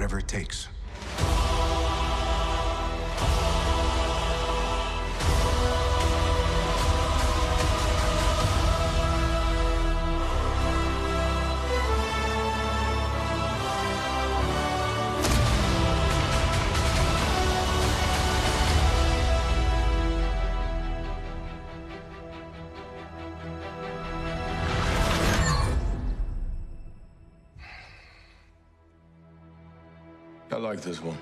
whatever it takes. I like this one.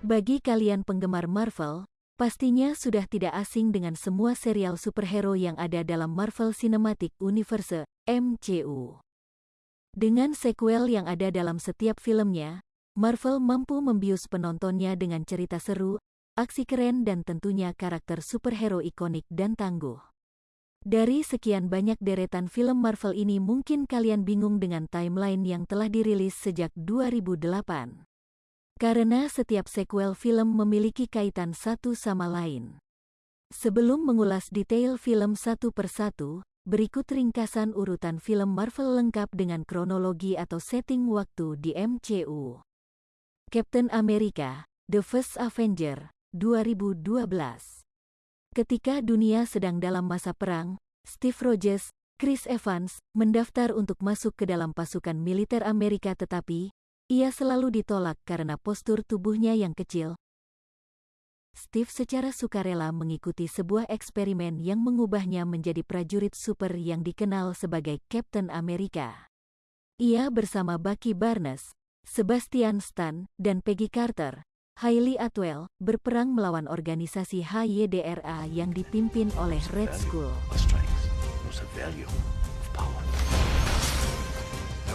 Bagi kalian penggemar Marvel, pastinya sudah tidak asing dengan semua serial superhero yang ada dalam Marvel Cinematic Universe, MCU. Dengan sequel yang ada dalam setiap filmnya, Marvel mampu membius penontonnya dengan cerita seru, aksi keren dan tentunya karakter superhero ikonik dan tangguh. Dari sekian banyak deretan film Marvel ini mungkin kalian bingung dengan timeline yang telah dirilis sejak 2008. Karena setiap sequel film memiliki kaitan satu sama lain. Sebelum mengulas detail film satu persatu, berikut ringkasan urutan film Marvel lengkap dengan kronologi atau setting waktu di MCU. Captain America, The First Avenger, 2012. Ketika dunia sedang dalam masa perang, Steve Rogers, Chris Evans, mendaftar untuk masuk ke dalam pasukan militer Amerika tetapi ia selalu ditolak karena postur tubuhnya yang kecil. Steve secara sukarela mengikuti sebuah eksperimen yang mengubahnya menjadi prajurit super yang dikenal sebagai Captain America. Ia bersama Bucky Barnes, Sebastian Stan, dan Peggy Carter, Hayley Atwell, berperang melawan organisasi HYDRA yang dipimpin oleh Red Skull.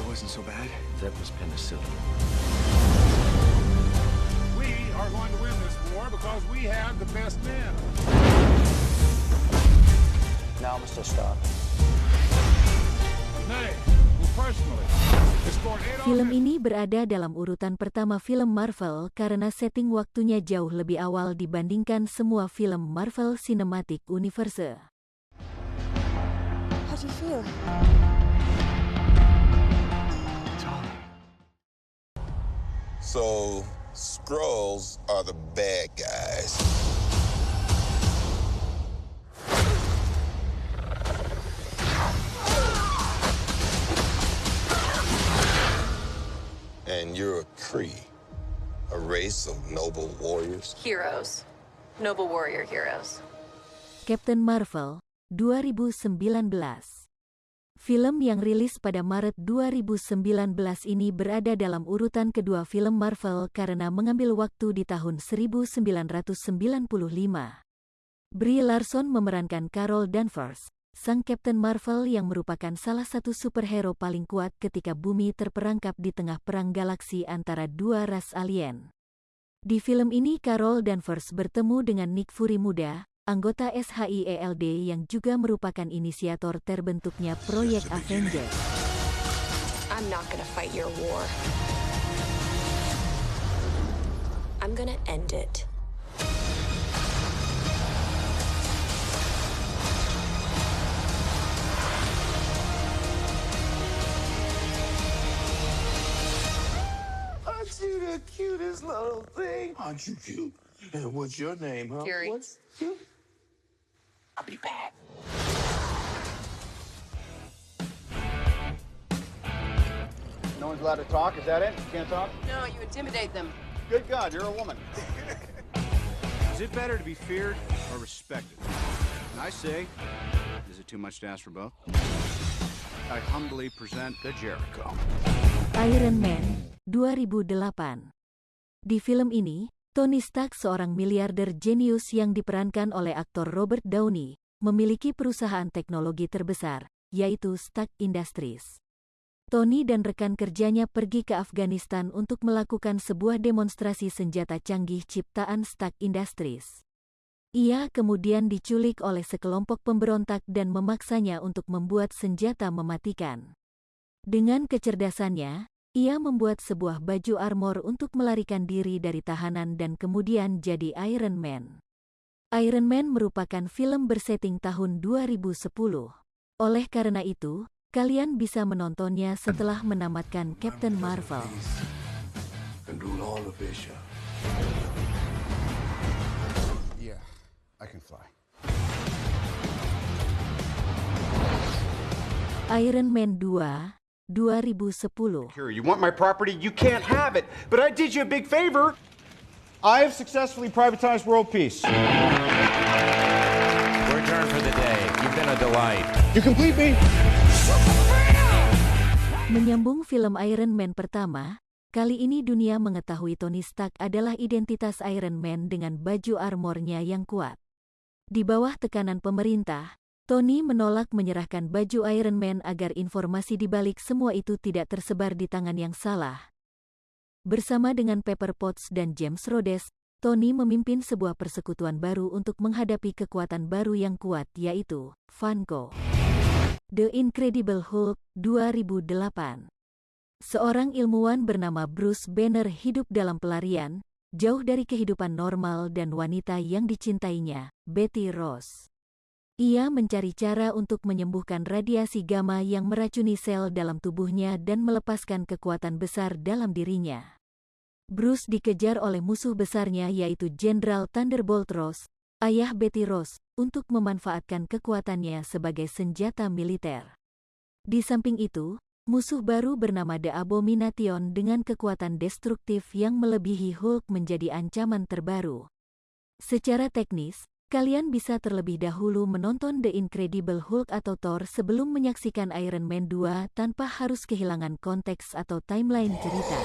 Wasn't so bad. That was penicillin. We are going to win this war because we have the best men. Now, Mr. Stark. Nay, well, personally, film ini berada dalam urutan pertama film Marvel karena setting waktunya jauh lebih awal dibandingkan semua film Marvel Cinematic Universe. How do you feel? So, Skrulls are the bad guys. And you're a Kree, a race of noble warriors. Heroes. Noble warrior heroes. Captain Marvel, 2019. Film yang rilis pada Maret 2019 ini berada dalam urutan kedua film Marvel karena mengambil waktu di tahun 1995. Brie Larson memerankan Carol Danvers, sang Captain Marvel yang merupakan salah satu superhero paling kuat ketika bumi terperangkap di tengah perang galaksi antara dua ras alien. Di film ini Carol Danvers bertemu dengan Nick Fury muda, anggota SHIELD yang juga merupakan inisiator terbentuknya proyek Avengers. I'm not gonna fight your war. I'm gonna end it. Aren't you the cutest little thing? Aren't you cute? And what's your name, huh? Fury. What's cute? I'll be back. No one's allowed to talk, is that it? You can't talk? No, you intimidate them. Good God, you're a woman. Is it better to be feared or respected? And I say, is it too much to ask for both? I humbly present the Jericho. Iron Man, 2008. Di film ini, Tony Stark, seorang miliarder jenius yang diperankan oleh aktor Robert Downey, memiliki perusahaan teknologi terbesar, yaitu Stark Industries. Tony dan rekan kerjanya pergi ke Afghanistan untuk melakukan sebuah demonstrasi senjata canggih ciptaan Stark Industries. Ia kemudian diculik oleh sekelompok pemberontak dan memaksanya untuk membuat senjata mematikan. Dengan kecerdasannya, ia membuat sebuah baju armor untuk melarikan diri dari tahanan dan kemudian jadi Iron Man. Iron Man merupakan film bersetting tahun 2010. Oleh karena itu, kalian bisa menontonnya setelah menamatkan Captain Marvel. and rule all of Asia. Yeah, I can fly. Iron Man 2, 2010. Here, you want my property? You can't have it. But I did you a big favor. I have successfully privatized world peace. We're adjourned for the day. You've been a delight. You complete me. Menyambung film Iron Man pertama, kali ini dunia mengetahui Tony Stark adalah identitas Iron Man dengan baju armornya yang kuat. Di bawah tekanan pemerintah, Tony menolak menyerahkan baju Iron Man agar informasi di balik semua itu tidak tersebar di tangan yang salah. Bersama dengan Pepper Potts dan James Rhodes, Tony memimpin sebuah persekutuan baru untuk menghadapi kekuatan baru yang kuat, yaitu Vanco. The Incredible Hulk 2008. Seorang ilmuwan bernama Bruce Banner hidup dalam pelarian, jauh dari kehidupan normal dan wanita yang dicintainya, Betty Ross. Ia mencari cara untuk menyembuhkan radiasi gamma yang meracuni sel dalam tubuhnya dan melepaskan kekuatan besar dalam dirinya. Bruce dikejar oleh musuh besarnya yaitu Jenderal Thunderbolt Ross, ayah Betty Ross, untuk memanfaatkan kekuatannya sebagai senjata militer. Di samping itu, musuh baru bernama The Abomination dengan kekuatan destruktif yang melebihi Hulk menjadi ancaman terbaru. Secara teknis, kalian bisa terlebih dahulu menonton The Incredible Hulk atau Thor sebelum menyaksikan Iron Man 2 tanpa harus kehilangan konteks atau timeline cerita.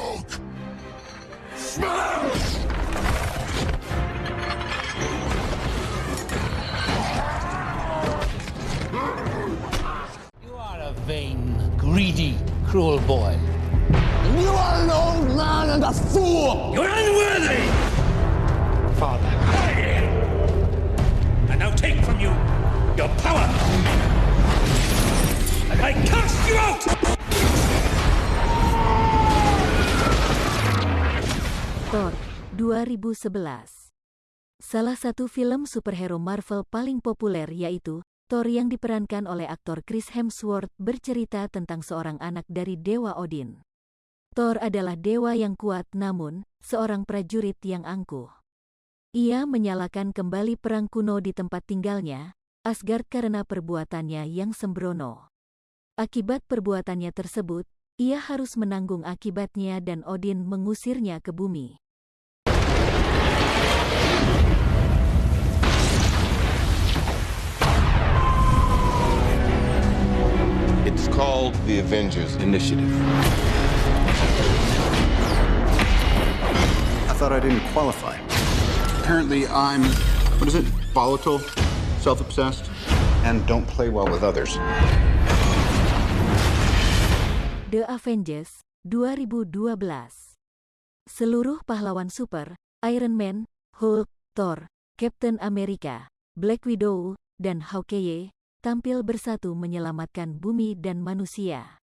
You are a vain, greedy, cruel boy. You are an old man and a fool! You're unworthy! Father. And now take from you your power! And I cast you out! Thor 2011. Salah satu film superhero Marvel paling populer yaitu Thor yang diperankan oleh aktor Chris Hemsworth bercerita tentang seorang anak dari Dewa Odin. Thor adalah dewa yang kuat namun seorang prajurit yang angkuh. Ia menyalakan kembali perang kuno di tempat tinggalnya, Asgard karena perbuatannya yang sembrono. Akibat perbuatannya tersebut, ia harus menanggung akibatnya dan Odin mengusirnya ke bumi. It's called the Avengers Initiative. I thought I didn't qualify. Apparently I'm, what is it, volatile, self-obsessed, and don't play well with others. The Avengers 2012. Seluruh pahlawan super, Iron Man, Hulk, Thor, Captain America, Black Widow, dan Hawkeye, tampil bersatu menyelamatkan bumi dan manusia.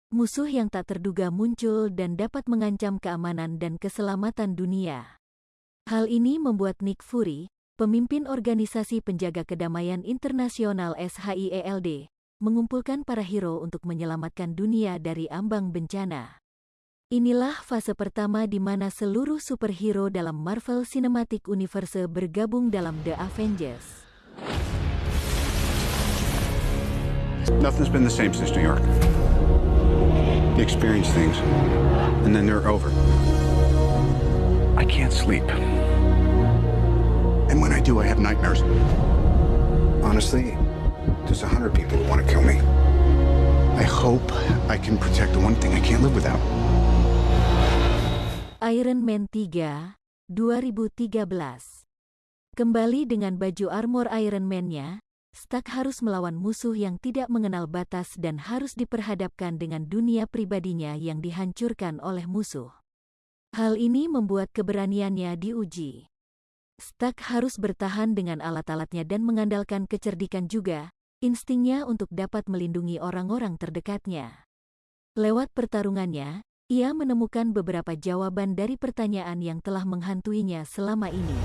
Musuh yang tak terduga muncul dan dapat mengancam keamanan dan keselamatan dunia. Hal ini membuat Nick Fury, pemimpin organisasi penjaga kedamaian internasional SHIELD, mengumpulkan para hero untuk menyelamatkan dunia dari ambang bencana. Inilah fase pertama di mana seluruh superhero dalam Marvel Cinematic Universe bergabung dalam The Avengers. Nothing's been the same since New York. You experience things, and then they're over. I can't sleep. And when I do, I have nightmares. Honestly, there's 100 people who want to kill me. I hope I can protect the one thing I can't live without. Iron Man 3, 2013. Kembali dengan baju armor Iron Man-nya, Stark harus melawan musuh yang tidak mengenal batas dan harus diperhadapkan dengan dunia pribadinya yang dihancurkan oleh musuh. Hal ini membuat keberaniannya diuji. Stark harus bertahan dengan alat-alatnya dan mengandalkan kecerdikan juga, instingnya untuk dapat melindungi orang-orang terdekatnya. Lewat pertarungannya, ia menemukan beberapa jawaban dari pertanyaan yang telah menghantuinya selama ini.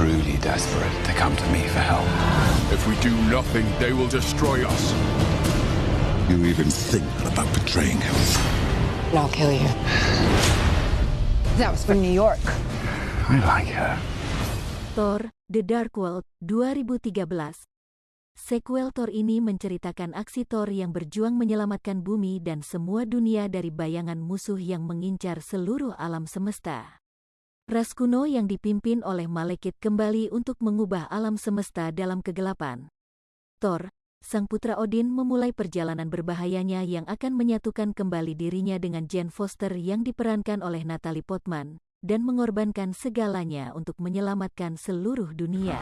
truly desperate to come to me for help. If we do nothing, they will destroy us. You even think about betraying him? I'll kill you. That was from New York. I like her. Thor: The Dark World 2013. Sequel Thor ini menceritakan aksi Thor yang berjuang menyelamatkan bumi dan semua dunia dari bayangan musuh yang mengincar seluruh alam semesta. Ras kuno yang dipimpin oleh Malekith kembali untuk mengubah alam semesta dalam kegelapan. Thor, sang putra Odin, memulai perjalanan berbahayanya yang akan menyatukan kembali dirinya dengan Jane Foster yang diperankan oleh Natalie Portman, dan mengorbankan segalanya untuk menyelamatkan seluruh dunia.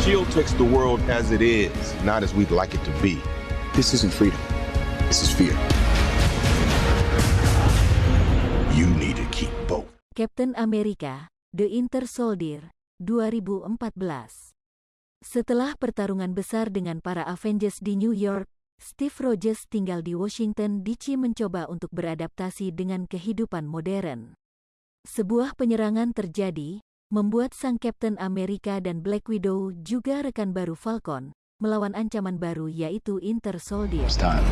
S.H.I.E.L.D. takes the world as it is, not as we'd like it to be. This isn't freedom. This is fear. You need to keep both. Captain America: The Winter Soldier 2014. Setelah pertarungan besar dengan para Avengers di New York, Steve Rogers tinggal di Washington DC mencoba untuk beradaptasi dengan kehidupan modern. Sebuah penyerangan terjadi, membuat sang Captain America dan Black Widow juga rekan baru Falcon melawan ancaman baru yaitu Winter Soldier. It's time.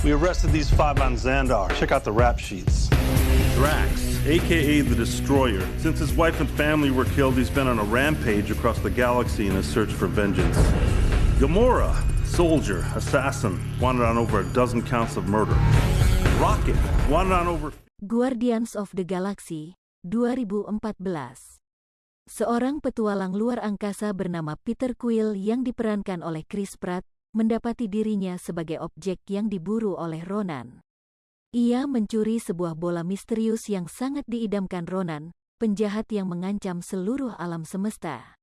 We arrested these five on Xandar. Check out the rap sheets. Drax, a.k.a. the Destroyer. Since his wife and family were killed, he's been on a rampage across the galaxy in his search for vengeance. Gamora, soldier, assassin, wanted on over a dozen counts of murder. Rocket, wanted on over... Guardians of the Galaxy 2014. Seorang petualang luar angkasa bernama Peter Quill yang diperankan oleh Chris Pratt mendapati dirinya sebagai objek yang diburu oleh Ronan. Ia mencuri sebuah bola misterius yang sangat diidamkan Ronan, penjahat yang mengancam seluruh alam semesta.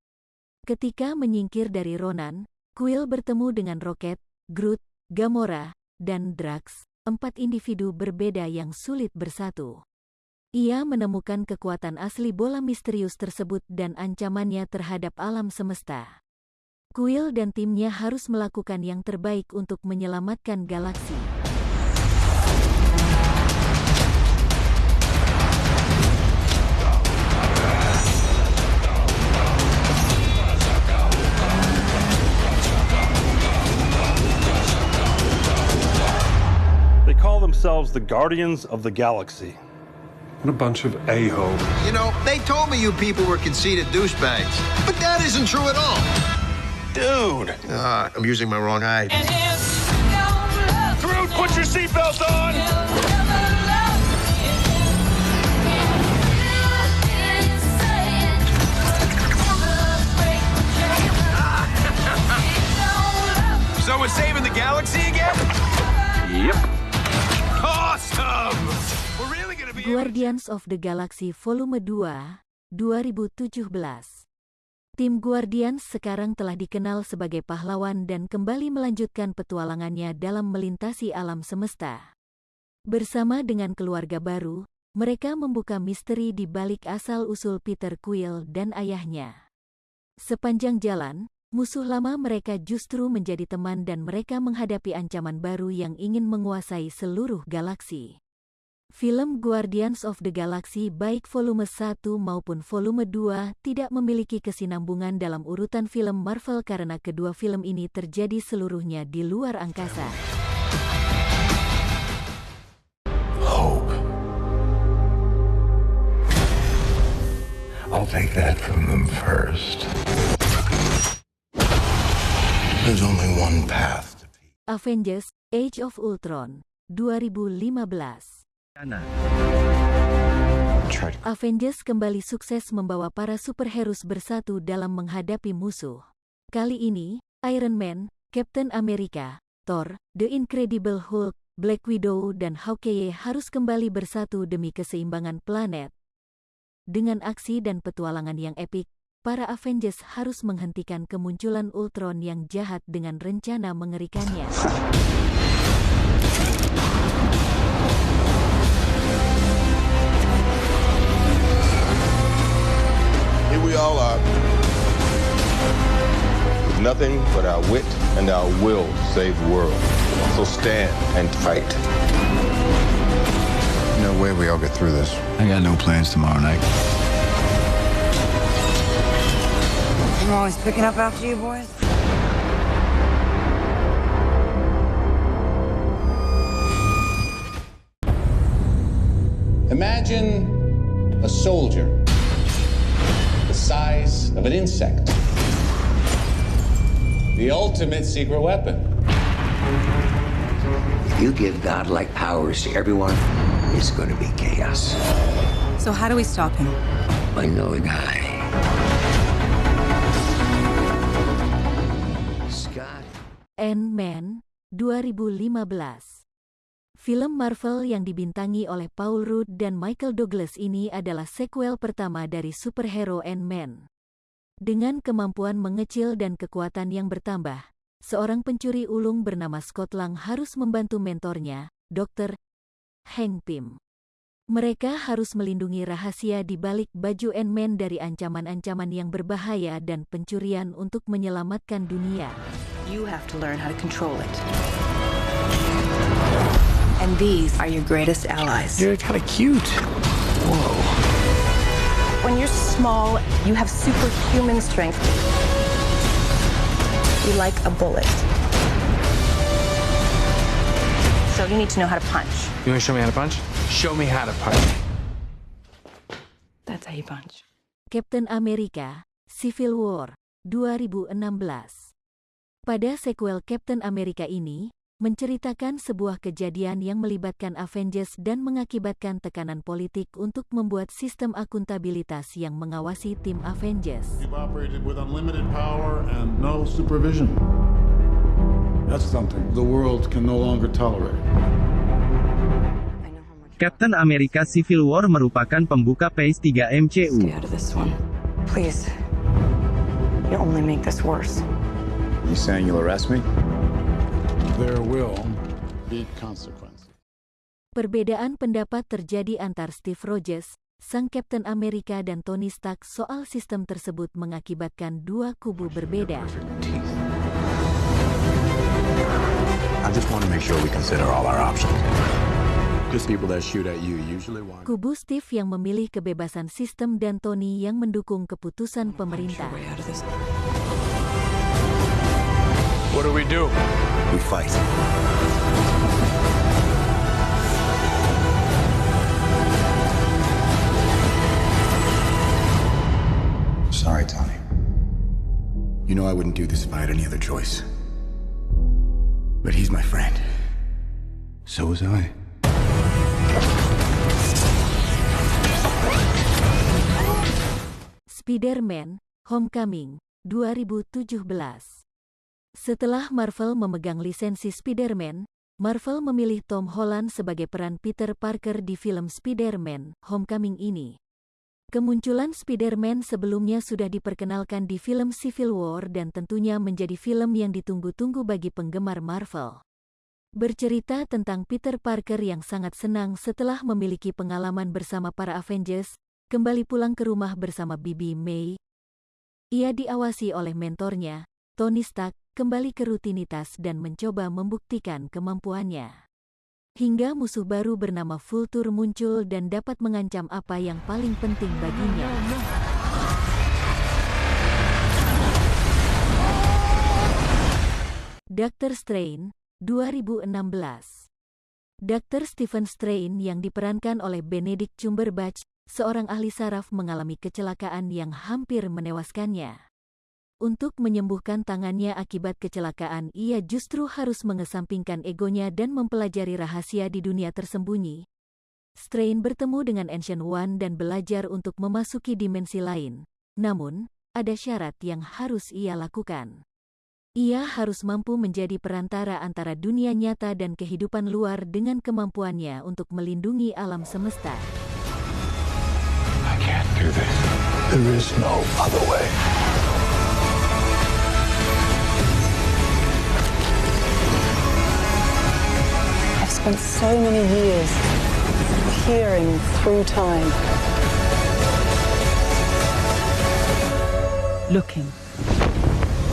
Ketika menyingkir dari Ronan, Quill bertemu dengan Rocket, Groot, Gamora, dan Drax, 4 individu berbeda yang sulit bersatu. Ia menemukan kekuatan asli bola misterius tersebut dan ancamannya terhadap alam semesta. Quill dan timnya harus melakukan yang terbaik untuk menyelamatkan galaksi. They call themselves the Guardians of the Galaxy. What a bunch of a-holes. You know, they told me you people were conceited douchebags, but that isn't true at all. Dude! I'm using my wrong eye. Groot, put your seatbelt on! So we're saving the galaxy again? Yep. Awesome! We're really gonna be... Guardians of the Galaxy Volume 2, 2017. Tim Guardians sekarang telah dikenal sebagai pahlawan dan kembali melanjutkan petualangannya dalam melintasi alam semesta. Bersama dengan keluarga baru, mereka membuka misteri di balik asal-usul Peter Quill dan ayahnya. Sepanjang jalan, musuh lama mereka justru menjadi teman dan mereka menghadapi ancaman baru yang ingin menguasai seluruh galaksi. Film Guardians of the Galaxy baik volume 1 maupun volume 2 tidak memiliki kesinambungan dalam urutan film Marvel karena kedua film ini terjadi seluruhnya di luar angkasa. Hope. I'll take that from them first. There's only one path to peace. Avengers: Age of Ultron 2015. Avengers kembali sukses membawa para superheroes bersatu dalam menghadapi musuh. Kali ini, Iron Man, Captain America, Thor, The Incredible Hulk, Black Widow dan Hawkeye harus kembali bersatu demi keseimbangan planet. Dengan aksi dan petualangan yang epik, para Avengers harus menghentikan kemunculan Ultron yang jahat dengan rencana mengerikannya. nothing but our wit and our will to save the world. So stand and fight. No way we all get through this. I got no plans tomorrow night. I'm always picking up after you boys. Imagine a soldier the size of an insect. The ultimate secret weapon. If you give godlike powers to everyone, it's going to be chaos. So how do we stop him? I know a guy. Scott. Ant-Man 2015. Film Marvel yang dibintangi oleh Paul Rudd dan Michael Douglas ini adalah sequel pertama dari superhero Ant-Man. Dengan kemampuan mengecil dan kekuatan yang bertambah, seorang pencuri ulung bernama Scott Lang harus membantu mentornya, Dr. Hank Pym. Mereka harus melindungi rahasia di balik baju Ant-Man dari ancaman-ancaman yang berbahaya dan pencurian untuk menyelamatkan dunia. You have to learn how to control it. And these are your greatest allies. You're kind of cute. Whoa. When you're small, you have superhuman strength. You're like a bullet. So you need to know how to punch. You want to show me how to punch? Show me how to punch. That's how you punch. Captain America: Civil War 2016. Pada sequel Captain America ini, menceritakan sebuah kejadian yang melibatkan Avengers dan mengakibatkan tekanan politik untuk membuat sistem akuntabilitas yang mengawasi tim Avengers. You've operated with unlimited power and no supervision. That's something the world can no longer tolerate. Captain America Civil War merupakan pembuka Phase 3 MCU. Stay out of this one. Please. You'll only make this worse. You saying you'll arrest me? There will be consequences. Perbedaan pendapat terjadi antar Steve Rogers, sang Captain America, dan Tony Stark soal sistem tersebut mengakibatkan dua kubu berbeda. I just want to make sure we consider all our options. Because people that shoot at you usually want. Kubu Steve yang memilih kebebasan sistem dan Tony yang mendukung keputusan pemerintah. What do we do? We fight. Sorry, Tony. You know I wouldn't do this if I had any other choice. But he's my friend. So was I. Spider-Man: Homecoming 2017. Setelah Marvel memegang lisensi Spider-Man, Marvel memilih Tom Holland sebagai peran Peter Parker di film Spider-Man: Homecoming ini. Kemunculan Spider-Man sebelumnya sudah diperkenalkan di film Civil War dan tentunya menjadi film yang ditunggu-tunggu bagi penggemar Marvel. Bercerita tentang Peter Parker yang sangat senang setelah memiliki pengalaman bersama para Avengers, kembali pulang ke rumah bersama Bibi May. Ia diawasi oleh mentornya, Tony Stark, kembali ke rutinitas dan mencoba membuktikan kemampuannya. Hingga musuh baru bernama Vulture muncul dan dapat mengancam apa yang paling penting baginya. Dr. Strange 2016. Dr. Stephen Strange yang diperankan oleh Benedict Cumberbatch, seorang ahli saraf, mengalami kecelakaan yang hampir menewaskannya. Untuk menyembuhkan tangannya akibat kecelakaan, ia justru harus mengesampingkan egonya dan mempelajari rahasia di dunia tersembunyi. Strange bertemu dengan Ancient One dan belajar untuk memasuki dimensi lain. Namun, ada syarat yang harus ia lakukan. Ia harus mampu menjadi perantara antara dunia nyata dan kehidupan luar dengan kemampuannya untuk melindungi alam semesta. I can't do this. There is no other way. Spent so many years peering through time, looking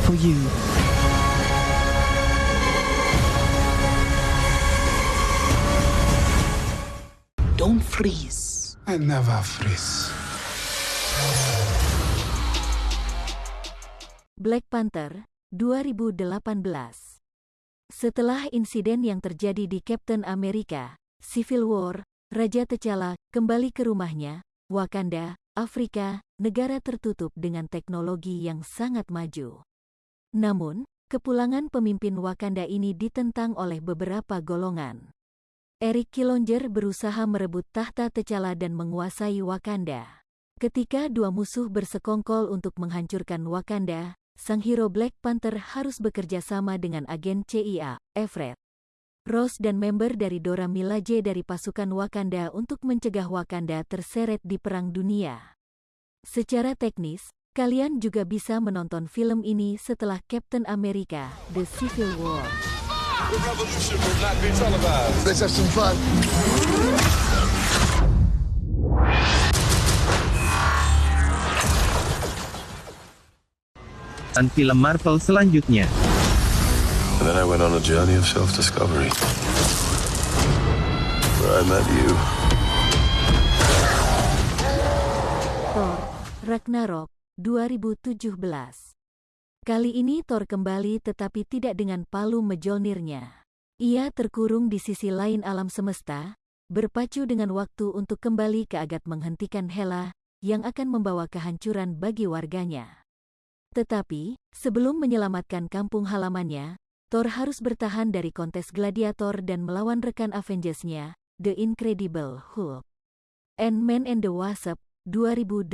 for you. Don't freeze. I never freeze. Black Panther 2018. Setelah insiden yang terjadi di Captain America Civil War, Raja T'Challa kembali ke rumahnya, Wakanda, Afrika, negara tertutup dengan teknologi yang sangat maju. Namun, kepulangan pemimpin Wakanda ini ditentang oleh beberapa golongan. Eric Killmonger berusaha merebut tahta T'Challa dan menguasai Wakanda. Ketika dua musuh bersekongkol untuk menghancurkan Wakanda, sang hero Black Panther harus bekerja sama dengan agen CIA, Everett Ross dan member dari Dora Milaje dari pasukan Wakanda untuk mencegah Wakanda terseret di Perang Dunia. Secara teknis, kalian juga bisa menonton film ini setelah Captain America: The Civil War. The revolution will not be televised. Let's have some fun. Dan film Marvel selanjutnya. And then I went on a journey of self-discovery, where I met you. Thor: Ragnarok 2017. Kali ini Thor kembali tetapi tidak dengan palu Mjolnirnya. Ia terkurung di sisi lain alam semesta, berpacu dengan waktu untuk kembali ke Agat menghentikan Hela, yang akan membawa kehancuran bagi warganya. Tetapi, sebelum menyelamatkan kampung halamannya, Thor harus bertahan dari kontes gladiator dan melawan rekan Avengers-nya, The Incredible Hulk. Ant-Man and the Wasp 2018.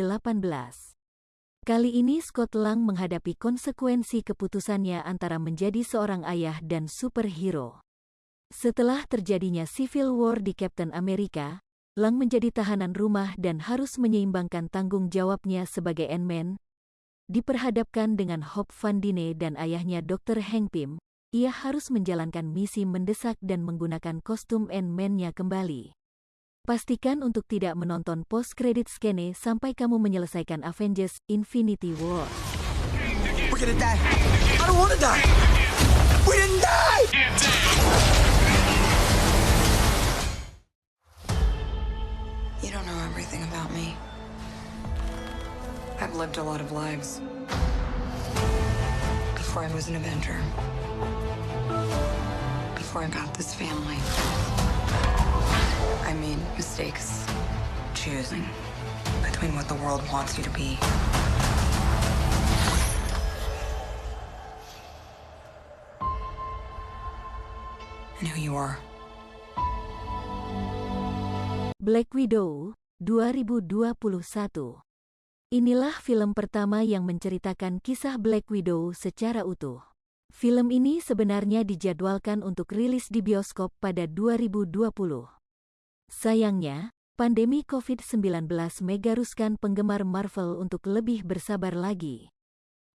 Kali ini Scott Lang menghadapi konsekuensi keputusannya antara menjadi seorang ayah dan superhero. Setelah terjadinya Civil War di Captain America, Lang menjadi tahanan rumah dan harus menyeimbangkan tanggung jawabnya sebagai Ant-Man. Diperhadapkan dengan Hope Van Dyne dan ayahnya Dr. Hank Pym, ia harus menjalankan misi mendesak dan menggunakan kostum Ant-Man-nya kembali. Pastikan untuk tidak menonton post-credit scene sampai kamu menyelesaikan Avengers Infinity War. We're gonna die. I don't wanna die. We didn't die! You don't know everything about me. I've lived a lot of lives. Before I was an Avenger. Before I got this family. I made mistakes choosing between what the world wants you to be and who you are. Black Widow 2021. Inilah film pertama yang menceritakan kisah Black Widow secara utuh. Film ini sebenarnya dijadwalkan untuk rilis di bioskop pada 2020. Sayangnya, pandemi COVID-19 mengharuskan penggemar Marvel untuk lebih bersabar lagi.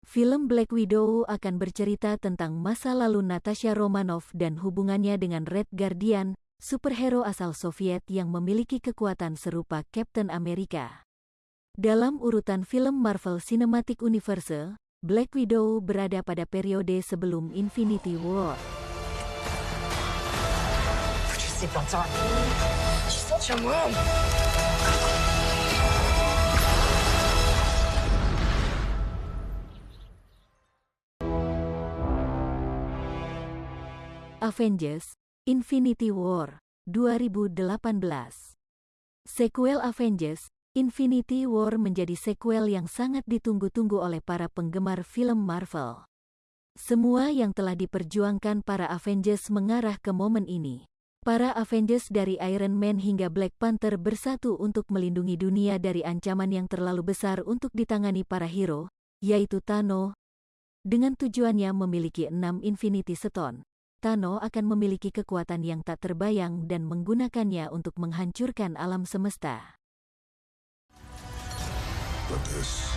Film Black Widow akan bercerita tentang masa lalu Natasha Romanoff dan hubungannya dengan Red Guardian, superhero asal Soviet yang memiliki kekuatan serupa Captain America. Dalam urutan film Marvel Cinematic Universe, Black Widow berada pada periode sebelum Infinity War. Put your seatbelts on. She's such a mom. Avengers Infinity War 2018. Sequel Avengers Infinity War menjadi sequel yang sangat ditunggu-tunggu oleh para penggemar film Marvel. Semua yang telah diperjuangkan para Avengers mengarah ke momen ini. Para Avengers dari Iron Man hingga Black Panther bersatu untuk melindungi dunia dari ancaman yang terlalu besar untuk ditangani para hero, yaitu Thanos. Dengan tujuannya memiliki 6 Infinity Stone, Thanos akan memiliki kekuatan yang tak terbayang dan menggunakannya untuk menghancurkan alam semesta. But this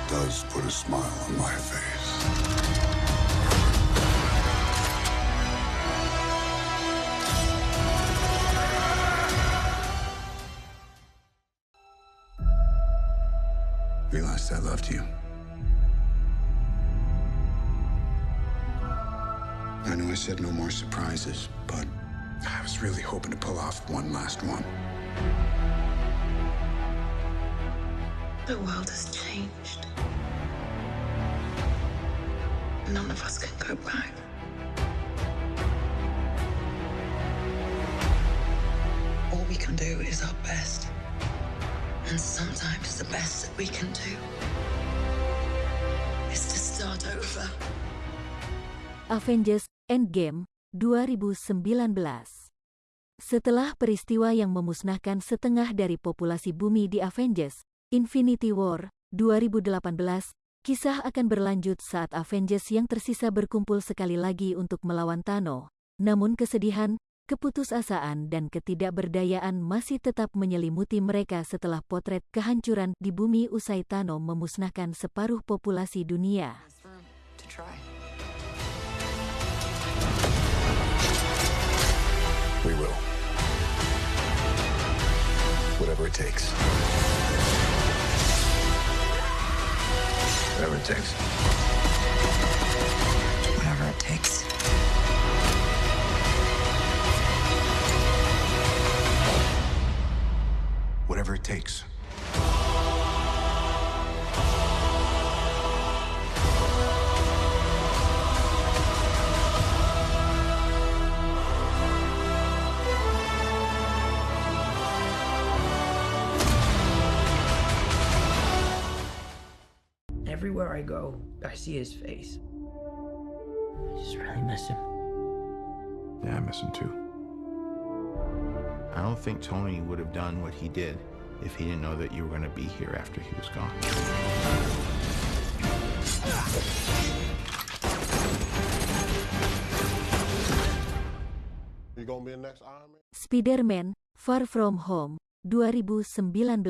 does put a smile on my face. Realized I loved you. I know I said no more surprises, but I was really hoping to pull off one last one. The world has changed. None of us can go back. All we can do is our best. And sometimes the best that we can do is to start over. Avengers Endgame 2019. Setelah peristiwa yang memusnahkan setengah dari populasi bumi di Avengers Infinity War 2018, kisah akan berlanjut saat Avengers yang tersisa berkumpul sekali lagi untuk melawan Thanos. Namun kesedihan, keputusasaan dan ketidakberdayaan masih tetap menyelimuti mereka setelah potret kehancuran di bumi usai Thanos memusnahkan separuh populasi dunia. We will. Whatever it takes. Whatever it takes. Whatever it takes. Whatever it takes. Everywhere I go, I see his face. I just really miss him. Yeah, I miss him too. I don't think Tony would have done what he did if he didn't know that you were going to be here after he was gone. You gonna be the next Iron Man? Spider-Man Far From Home 2019.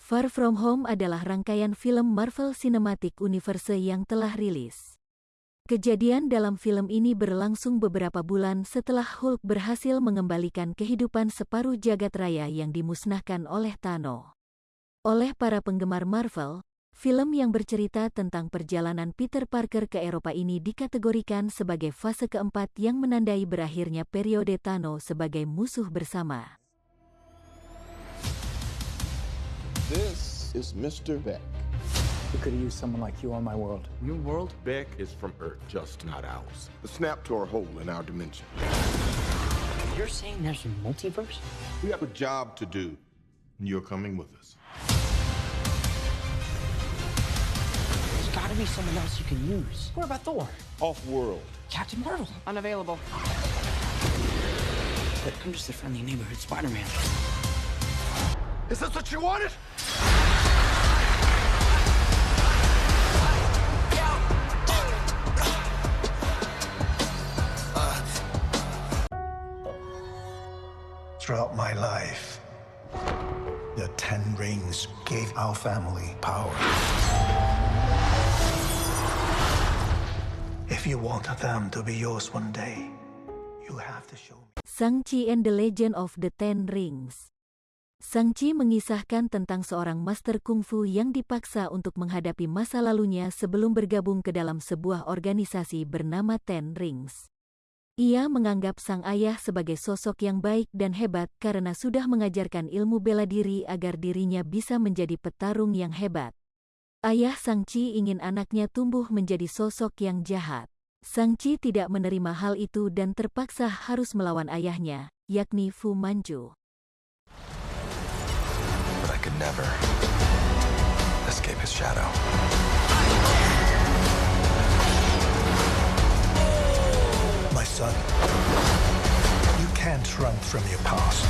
Far From Home adalah rangkaian film Marvel Cinematic Universe yang telah rilis. Kejadian dalam film ini berlangsung beberapa bulan setelah Hulk berhasil mengembalikan kehidupan separuh jagat raya yang dimusnahkan oleh Thanos. Oleh para penggemar Marvel, film yang bercerita tentang perjalanan Peter Parker ke Eropa ini dikategorikan sebagai fase keempat yang menandai berakhirnya periode Thanos sebagai musuh bersama. This is Mr. Beck. We could have used someone like you on my world. Your world? Beck is from Earth, just not ours. The snap to a hole in our dimension. You're saying there's a multiverse? We have a job to do, and you're coming with us. There's gotta be someone else you can use. What about Thor? Off-world. Captain Marvel? Unavailable. But I'm just a friendly neighborhood Spider-Man. Is this what you wanted? Throughout my life, the 10 rings gave our family power. If you want them to be yours one day, you have to show me. Shang-Chi and the Legend of the Ten Rings. Shang-Chi mengisahkan tentang seorang master kungfu yang dipaksa untuk menghadapi masa lalunya sebelum bergabung ke dalam sebuah organisasi bernama Ten Rings. Ia menganggap sang ayah sebagai sosok yang baik dan hebat karena sudah mengajarkan ilmu bela diri agar dirinya bisa menjadi petarung yang hebat. Ayah Shang-Chi ingin anaknya tumbuh menjadi sosok yang jahat. Shang-Chi tidak menerima hal itu dan terpaksa harus melawan ayahnya, yakni Fu Manchu. But I could never escape his shadow. My son, you can't run from your past.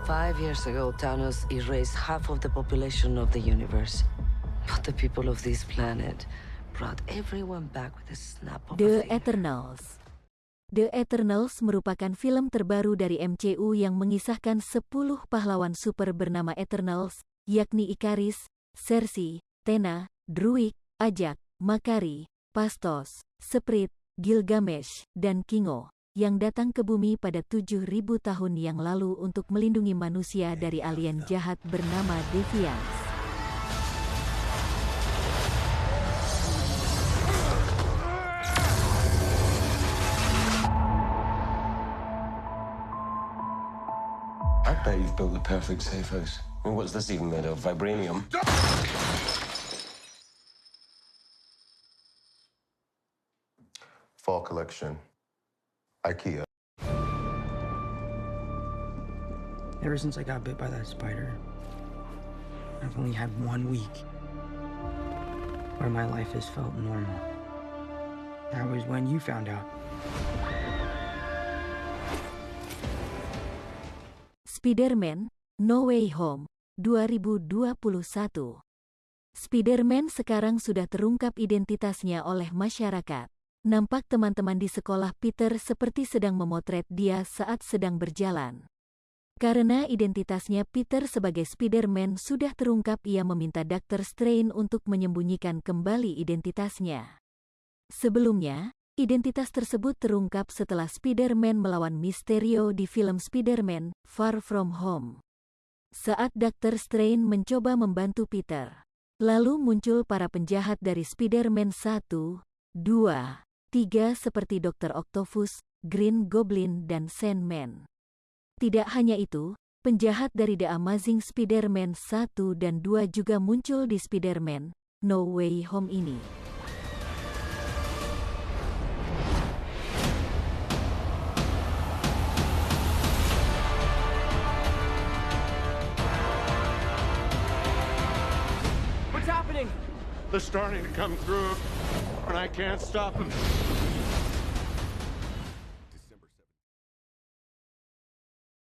Five years ago, Thanos erased half of the population of the universe. But the people of this planet brought everyone back with a snap of a The finger. Eternals. The Eternals merupakan film terbaru dari MCU yang mengisahkan 10 pahlawan super bernama Eternals, yakni Ikaris, Cersei, Tena, Druig, Ajak, Makari, Pastos, Sprit, Gilgamesh, dan Kingo. yang datang ke bumi pada 7.000 tahun yang lalu untuk melindungi manusia dari alien jahat bernama Deviants. I bet you've built the perfect safe house. I mean, what's this even made of? Vibranium? Fall collection. IKEA. Ever since I got bit by that spider, I've only had 1 week where my life has felt normal. That was when you found out. Spider-Man: No Way Home, 2021. Spider-Man sekarang sudah terungkap identitasnya oleh masyarakat. Nampak teman-teman di sekolah Peter seperti sedang memotret dia saat sedang berjalan. Karena identitasnya Peter sebagai Spider-Man sudah terungkap, ia meminta Dr. Strange untuk menyembunyikan kembali identitasnya. Sebelumnya, identitas tersebut terungkap setelah Spider-Man melawan Mysterio di film Spider-Man: Far From Home. Saat Dr. Strange mencoba membantu Peter, lalu muncul para penjahat dari Spider-Man 1, 2, 3 seperti Dr. Octopus, Green Goblin, dan Sandman. Tidak hanya itu, penjahat dari The Amazing Spider-Man 1 dan 2 juga muncul di Spider-Man: No Way Home ini. What's happening? They're starting to come through, and I can't stop them.